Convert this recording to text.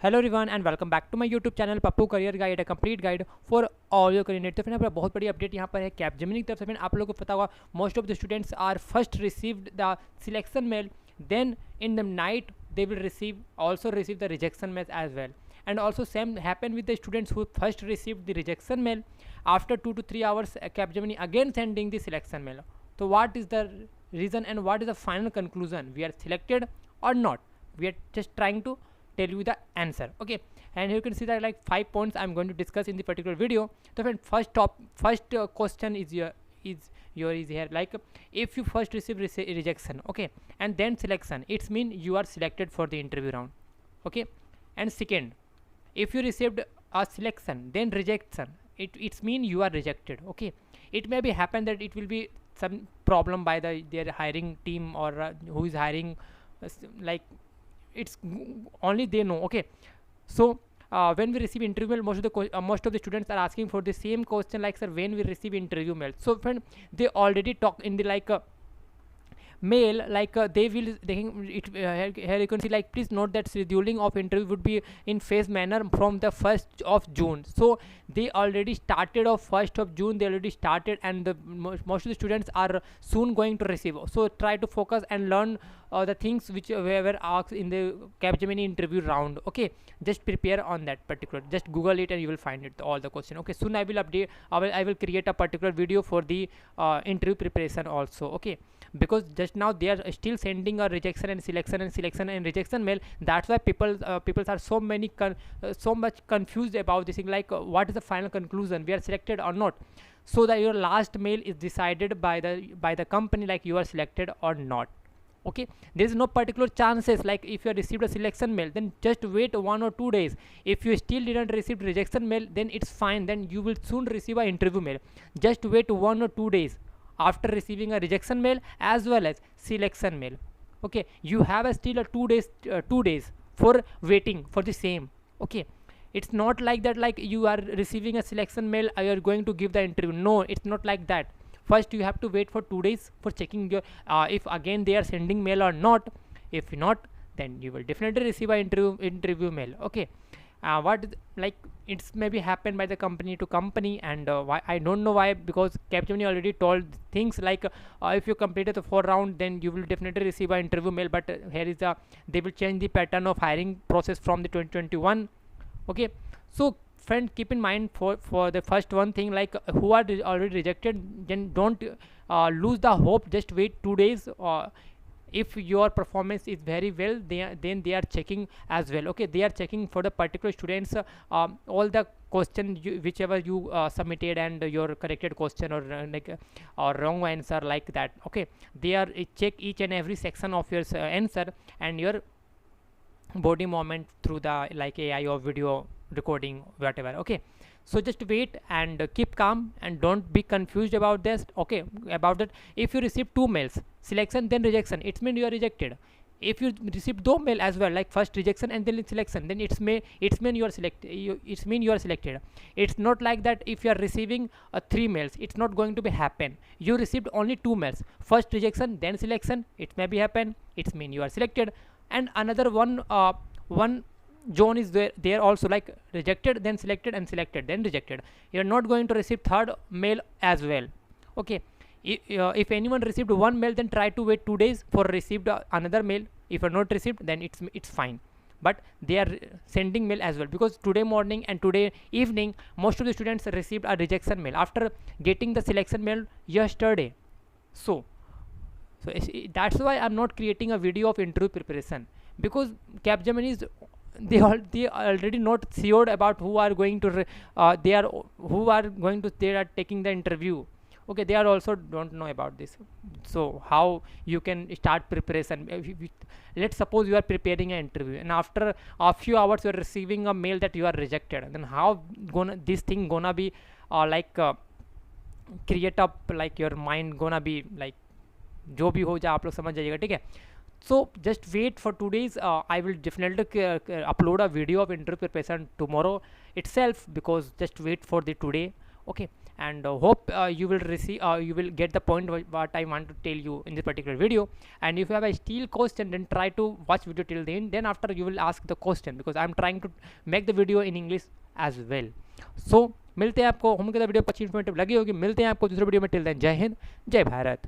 Hello everyone and welcome back to my YouTube channel Pappu career guide, a complete guide for all your career need. तो फिर बहुत बड़ी update यहाँ पर है कैपजेमिनी की तरफ से। फिर आप लोगों को पता होगा most of the students are first received the selection mail, then in the night they will receive the rejection mail as well. And also same happen with the students who first received the rejection mail. After 2 to 3 hours Capgemini again sending the selection mail. So what is the reason and what is the final conclusion? We are selected or not? We are just trying to tell you the answer. Okay, and you can see that like 5 points I'm going to discuss in the particular video. So friend, first question is here, like if you first receive rejection, okay, and then selection, it's mean you are selected for the interview round. Okay, and second, if you received a selection then rejection, it's mean you are rejected. Okay, it may be happen that it will be some problem by their hiring team or who is hiring, like it's only they know. Okay, so when we receive interview mail, most of the students are asking for the same question, like sir, when we receive interview mail. So when they already talk in the like mail, like they will here you can see, like please note that scheduling of interview would be in phase manner from the 1st of June. So they already started of 1st of June, they already started, and most of the students are soon going to receive. So try to focus and learn the things which were asked in the Capgemini interview round. Okay, just prepare on that particular, just Google it and you will find it, all the question. Okay, soon I will update, I will create a particular video for the interview preparation also. Okay, because just now they are still sending a rejection and selection and rejection mail. That's why people are so much confused about this thing, like what is the final conclusion, we are selected or not. So that your last mail is decided by the company, like you are selected or not. Okay, there is no particular chances, like if you have received a selection mail, then just wait 1 or 2 days. If you still didn't receive rejection mail, then it's fine, then you will soon receive an interview mail. Just wait 1 or 2 days after receiving a rejection mail as well as selection mail. Okay, you have a still a 2 days for waiting for the same. Okay, it's not like that, like you are receiving a selection mail, you are going to give the interview. No, it's not like that. First you have to wait for 2 days for checking your if again they are sending mail or not. If not, then you will definitely receive a interview mail. Okay, like it's maybe happened by the company to company, and why I don't know why, because Capgemini already told things like if you completed the 4 round, then you will definitely receive an interview mail. But here is the, they will change the pattern of hiring process from the 2021. Okay, so friend, keep in mind for the first one thing, like who are already rejected, then don't lose the hope. Just wait 2 days. If your performance is very well, then they are checking as well. Okay, they are checking for the particular students all the question whichever you submitted, and your corrected question or or wrong answer, like that. Okay, they are check each and every section of your answer and your body movement through the like AI or video recording, whatever. Okay, so just wait and keep calm and don't be confused about this. Okay, about that, if you receive 2 mails, selection then rejection, it means you are rejected. If you receive 2 mail as well, like first rejection and then selection, then it's mean you are selected, it's mean you are selected. It's not like that. If you are receiving 3 mails, it's not going to be happen. You received only 2 mails, first rejection then selection, it may be happen, it's mean you are selected. And another one zone is there also, like rejected then selected and selected then rejected. You're not going to receive third mail as well. Okay, if anyone received 1 mail, then try to wait 2 days for received another mail. If you're not received, then it's fine. But they are sending mail as well, because today morning and today evening most of the students received a rejection mail after getting the selection mail yesterday. So that's why I'm not creating a video of interview preparation, because Capgemini is, they already not sure about who are going to they are taking the interview. Okay, they are also don't know about this. So how you can start preparation? Let's suppose you are preparing an interview, and after a few hours you are receiving a mail that you are rejected. Then how gonna this thing gonna be create up, like your mind gonna be like, जो भी हो जाए आप लोग समझ जाइएगा. ठीक है, so just wait for 2 days. I will definitely upload a video of interview preparation tomorrow itself, because just wait for the today Okay, and hope you will receive you will get the point what I want to tell you in this particular video. And if you have a still question, then try to watch video till the end, then after you will ask the question, because I'm trying to make the video in English as well. So मिलते हैं आपको, हम video 25 minute लगी होगी, मिलते हैं आपको दूसरे वीडियो में। टिल देन जय हिंद, जय भारत।